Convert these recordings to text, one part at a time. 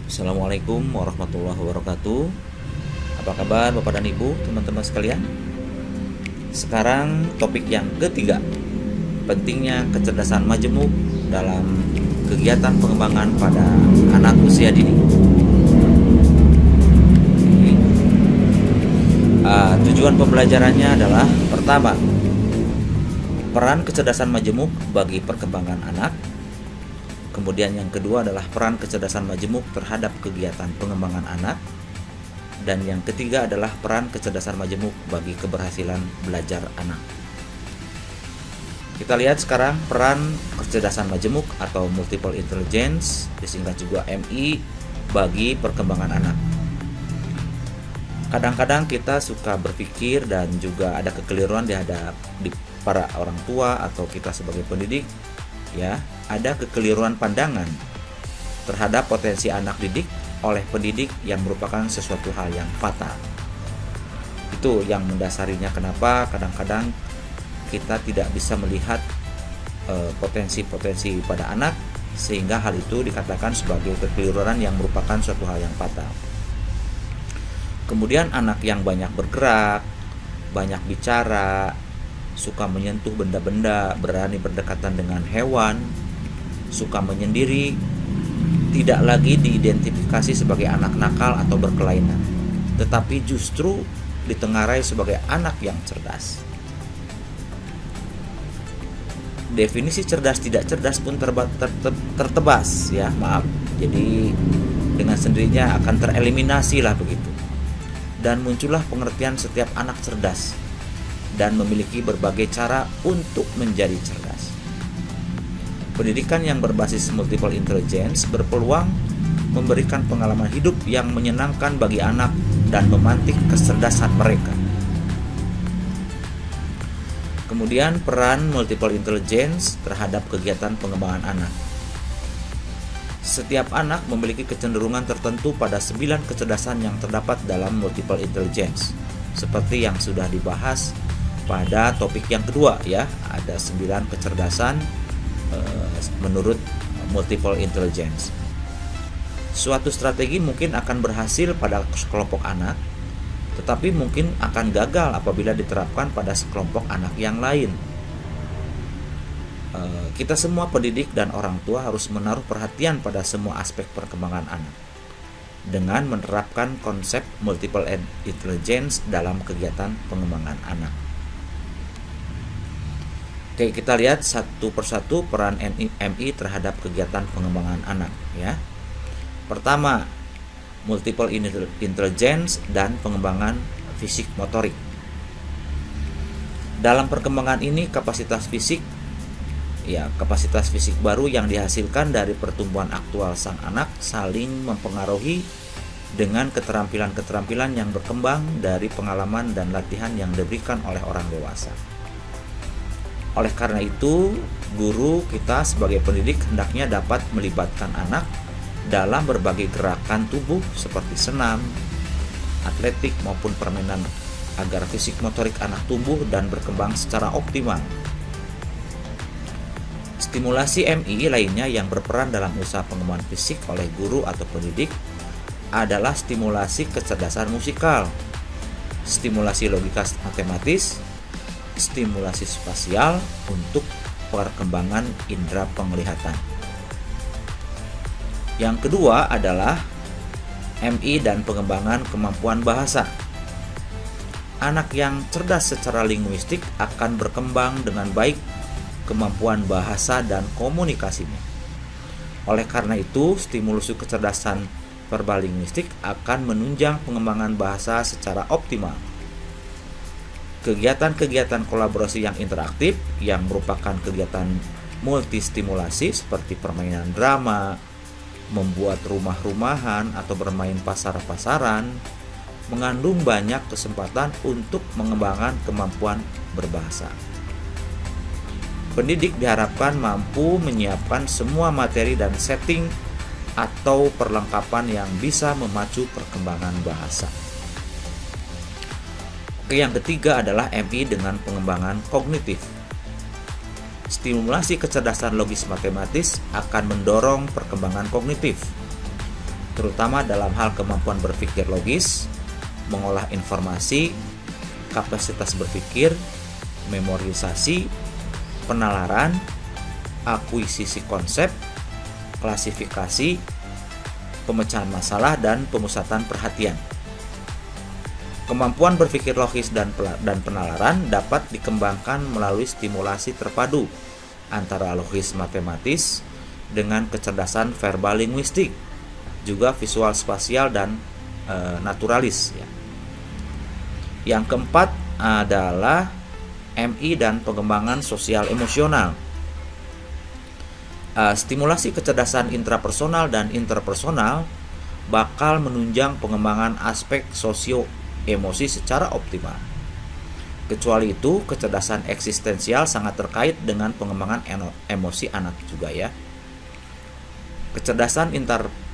Assalamualaikum warahmatullahi wabarakatuh. Apa kabar Bapak dan Ibu, teman-teman sekalian? Sekarang topik yang ketiga, pentingnya kecerdasan majemuk dalam kegiatan pengembangan pada anak usia dini. Tujuan pembelajarannya adalah pertama, peran kecerdasan majemuk bagi perkembangan anak. Kemudian yang kedua adalah peran kecerdasan majemuk terhadap kegiatan pengembangan anak. Dan yang ketiga adalah peran kecerdasan majemuk bagi keberhasilan belajar anak. Kita lihat sekarang peran kecerdasan majemuk atau multiple intelligence, disingkat juga MI, bagi perkembangan anak. Kadang-kadang kita suka berpikir dan juga ada kekeliruan di para orang tua atau kita sebagai pendidik, ya, ada kekeliruan pandangan terhadap potensi anak didik oleh pendidik yang merupakan sesuatu hal yang fatal. Itu yang mendasarinya kenapa kadang-kadang kita tidak bisa melihat potensi-potensi pada anak, sehingga hal itu dikatakan sebagai kekeliruan yang merupakan suatu hal yang fatal. Kemudian anak yang banyak bergerak, banyak bicara, suka menyentuh benda-benda, berani berdekatan dengan hewan, suka menyendiri, tidak lagi diidentifikasi sebagai anak nakal atau berkelainan, tetapi justru ditengarai sebagai anak yang cerdas. Definisi cerdas tidak cerdas pun tertebas, ya, maaf. Jadi dengan sendirinya akan tereliminasi lah begitu. Dan muncullah pengertian setiap anak cerdas dan memiliki berbagai cara untuk menjadi cerdas. Pendidikan yang berbasis multiple intelligence berpeluang memberikan pengalaman hidup yang menyenangkan bagi anak dan memantik kecerdasan mereka. Kemudian peran multiple intelligence terhadap kegiatan pengembangan anak. Setiap anak memiliki kecenderungan tertentu pada 9 kecerdasan yang terdapat dalam multiple intelligence. Seperti yang sudah dibahas pada topik yang kedua, ya, ada 9 kecerdasan menurut multiple intelligence. Suatu strategi mungkin akan berhasil pada sekelompok anak, tetapi mungkin akan gagal apabila diterapkan pada sekelompok anak yang lain. Kita semua pendidik dan orang tua harus menaruh perhatian pada semua aspek perkembangan anak dengan menerapkan konsep multiple intelligence dalam kegiatan pengembangan anak. Oke, kita lihat satu persatu peran MI terhadap kegiatan pengembangan anak, ya. Pertama, multiple intelligence dan pengembangan fisik motorik. Dalam perkembangan ini kapasitas fisik baru yang dihasilkan dari pertumbuhan aktual sang anak saling mempengaruhi dengan keterampilan-keterampilan yang berkembang dari pengalaman dan latihan yang diberikan oleh orang dewasa. Oleh karena itu, guru kita sebagai pendidik hendaknya dapat melibatkan anak dalam berbagai gerakan tubuh seperti senam, atletik maupun permainan agar fisik motorik anak tumbuh dan berkembang secara optimal. Stimulasi MI lainnya yang berperan dalam usaha pengembangan fisik oleh guru atau pendidik adalah stimulasi kecerdasan musikal, stimulasi logika matematis, stimulasi spasial untuk perkembangan indera penglihatan. Yang kedua adalah MI dan pengembangan kemampuan bahasa. Anak yang cerdas secara linguistik akan berkembang dengan baik kemampuan bahasa dan komunikasinya. Oleh karena itu, stimulus kecerdasan verbal linguistik akan menunjang pengembangan bahasa secara optimal. Kegiatan-kegiatan kolaborasi yang interaktif yang merupakan kegiatan multistimulasi seperti permainan drama, membuat rumah-rumahan atau bermain pasar-pasaran mengandung banyak kesempatan untuk mengembangkan kemampuan berbahasa. Pendidik diharapkan mampu menyiapkan semua materi dan setting atau perlengkapan yang bisa memacu perkembangan bahasa. Oke, yang ketiga adalah MI dengan pengembangan kognitif. Stimulasi kecerdasan logis matematis akan mendorong perkembangan kognitif. terutama dalam hal kemampuan berpikir logis, mengolah informasi, kapasitas berpikir, memorisasi, penalaran, akuisisi konsep, klasifikasi, pemecahan masalah, dan pemusatan perhatian. Kemampuan berpikir logis dan penalaran dapat dikembangkan melalui stimulasi terpadu antara logis matematis dengan kecerdasan verbal linguistik, juga visual spasial dan naturalis. Yang keempat adalah MI dan pengembangan sosial emosional. Stimulasi kecerdasan intrapersonal dan interpersonal bakal menunjang pengembangan aspek sosio-emosi secara optimal. Kecuali itu, kecerdasan eksistensial sangat terkait dengan pengembangan emosi anak juga ya. Kecerdasan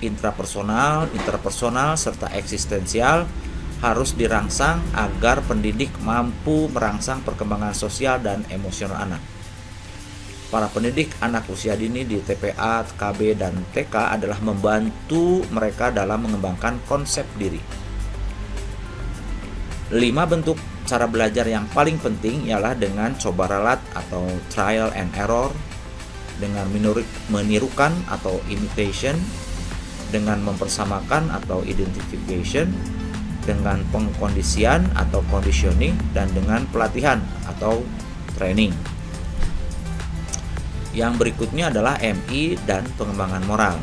intrapersonal, interpersonal, serta eksistensial harus dirangsang agar pendidik mampu merangsang perkembangan sosial dan emosional anak. Para pendidik anak usia dini di TPA, KB, dan TK adalah membantu mereka dalam mengembangkan konsep diri. 5 bentuk cara belajar yang paling penting ialah dengan coba ralat atau trial and error, dengan menirukan atau imitation, dengan mempersamakan atau identification, dengan pengkondisian atau conditioning, dan dengan pelatihan atau training. Yang berikutnya adalah MI dan pengembangan moral.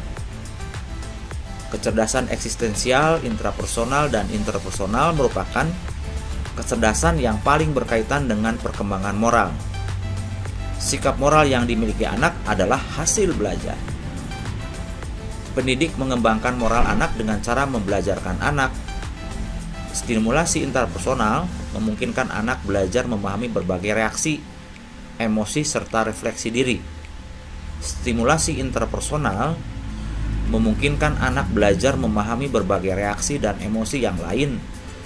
Kecerdasan eksistensial, intrapersonal, dan interpersonal merupakan kecerdasan yang paling berkaitan dengan perkembangan moral. Sikap moral yang dimiliki anak adalah hasil belajar. Pendidik mengembangkan moral anak dengan cara membelajarkan anak. Stimulasi interpersonal memungkinkan anak belajar memahami berbagai reaksi, emosi, serta refleksi diri. Stimulasi interpersonal memungkinkan anak belajar memahami berbagai reaksi dan emosi yang lain,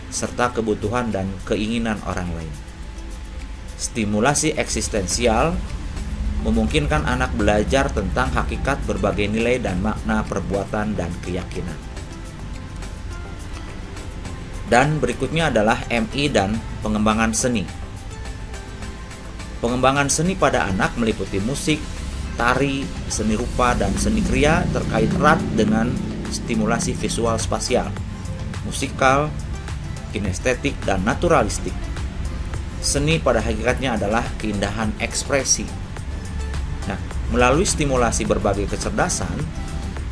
serta kebutuhan dan keinginan orang lain. Stimulasi eksistensial memungkinkan anak belajar tentang hakikat berbagai nilai dan makna perbuatan dan keyakinan. Dan berikutnya adalah MI dan pengembangan seni. Pengembangan seni pada anak meliputi musik, tari, seni rupa, dan seni kriya terkait erat dengan stimulasi visual spasial, musikal, kinestetik, dan naturalistik. Seni pada hakikatnya adalah keindahan ekspresi. Nah, melalui stimulasi berbagai kecerdasan,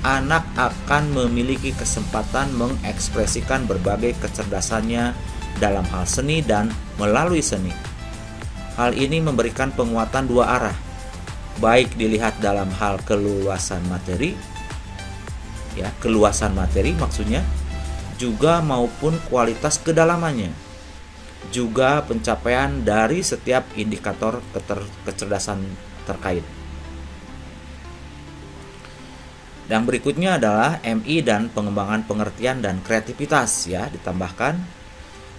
anak akan memiliki kesempatan mengekspresikan berbagai kecerdasannya dalam hal seni dan melalui seni. Hal ini memberikan penguatan dua arah, baik dilihat dalam hal keluasan materi, keluasan materi maksudnya, juga maupun kualitas kedalamannya, juga pencapaian dari setiap indikator kecerdasan terkait. Dan berikutnya adalah MI dan pengembangan pengertian dan kreativitas ditambahkan.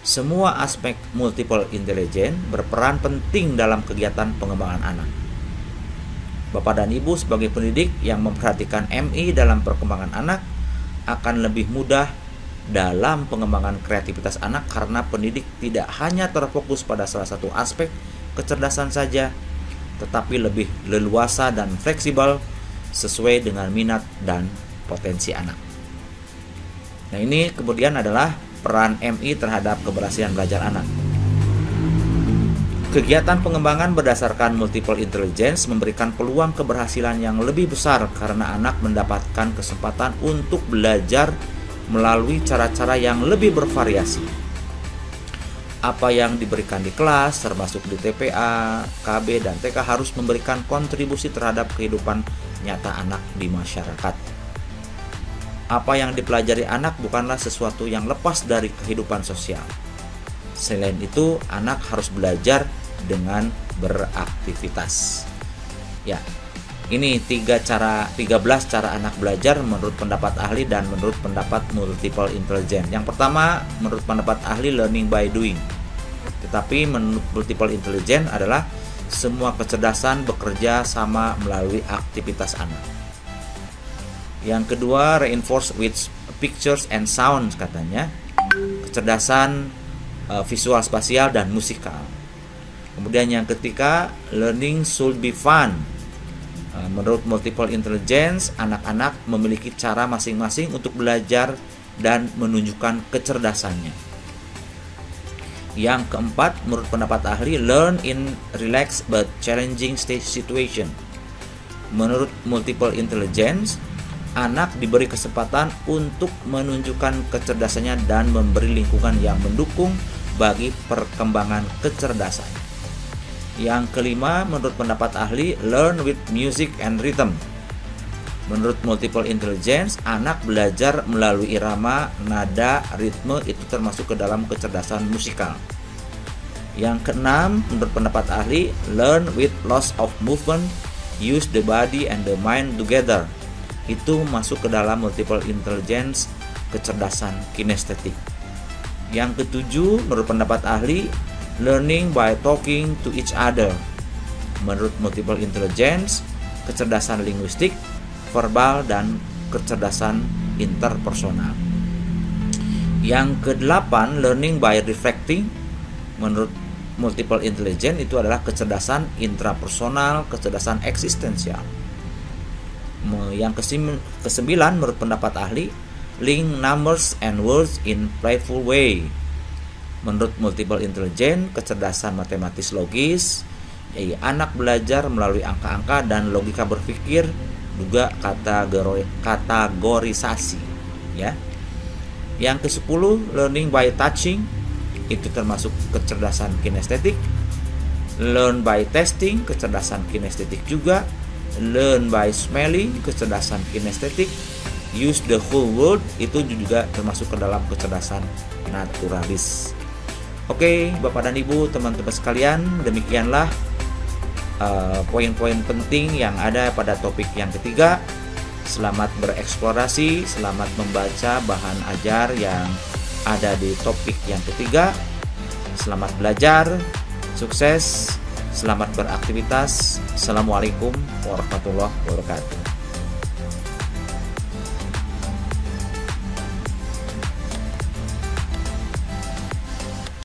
Semua aspek multiple intelligence berperan penting dalam kegiatan pengembangan anak. Bapak dan Ibu sebagai pendidik yang memperhatikan MI dalam perkembangan anak akan lebih mudah dalam pengembangan kreativitas anak karena pendidik tidak hanya terfokus pada salah satu aspek kecerdasan saja, tetapi lebih leluasa dan fleksibel sesuai dengan minat dan potensi anak. Nah, ini kemudian adalah peran MI terhadap keberhasilan belajar anak. Kegiatan pengembangan berdasarkan multiple intelligence memberikan peluang keberhasilan yang lebih besar karena anak mendapatkan kesempatan untuk belajar melalui cara-cara yang lebih bervariasi. Apa yang diberikan di kelas, termasuk di TPA, KB, dan TK harus memberikan kontribusi terhadap kehidupan nyata anak di masyarakat. Apa yang dipelajari anak bukanlah sesuatu yang lepas dari kehidupan sosial. Selain itu, anak harus belajar dengan beraktivitas. Ya, ini 13 cara anak belajar menurut pendapat ahli dan menurut pendapat multiple intelligence. Yang pertama, menurut pendapat ahli learning by doing. Tetapi menurut multiple intelligence adalah semua kecerdasan bekerja sama melalui aktivitas anak. Yang kedua, reinforce with pictures and sounds katanya. Kecerdasan visual spasial dan musikal. Kemudian yang ketiga, learning should be fun. Menurut multiple intelligence, anak-anak memiliki cara masing-masing untuk belajar dan menunjukkan kecerdasannya. Yang keempat, menurut pendapat ahli, learn in relaxed but challenging situation. Menurut multiple intelligence, anak diberi kesempatan untuk menunjukkan kecerdasannya dan memberi lingkungan yang mendukung bagi perkembangan kecerdasannya. Yang kelima, menurut pendapat ahli, learn with music and rhythm. Menurut multiple intelligence, anak belajar melalui irama, nada, ritme, itu termasuk ke dalam kecerdasan musikal. Yang keenam, menurut pendapat ahli, learn with loss of movement, use the body and the mind together. Itu masuk ke dalam multiple intelligence, kecerdasan kinestetik. Yang ketujuh, menurut pendapat ahli, learning by talking to each other. Menurut multiple intelligence, kecerdasan linguistik, verbal, dan kecerdasan interpersonal. Yang kedelapan, learning by reflecting. Menurut multiple intelligence, itu adalah kecerdasan intrapersonal, kecerdasan eksistensial. Yang kesembilan, menurut pendapat ahli, link numbers and words in playful way. Menurut multiple intelligence, kecerdasan matematis logis, yaitu anak belajar melalui angka-angka dan logika berpikir, juga kategorisasi, ya. Yang ke-10, learning by touching, itu termasuk kecerdasan kinestetik. Learn by testing, kecerdasan kinestetik juga. Learn by smelling, kecerdasan kinestetik. Use the whole world, itu juga termasuk ke dalam kecerdasan naturalis. Oke, Bapak dan Ibu, teman-teman sekalian, demikianlah poin-poin penting yang ada pada topik yang ketiga. Selamat bereksplorasi, selamat membaca bahan ajar yang ada di topik yang ketiga. Selamat belajar, sukses, selamat beraktivitas. Assalamualaikum warahmatullahi wabarakatuh.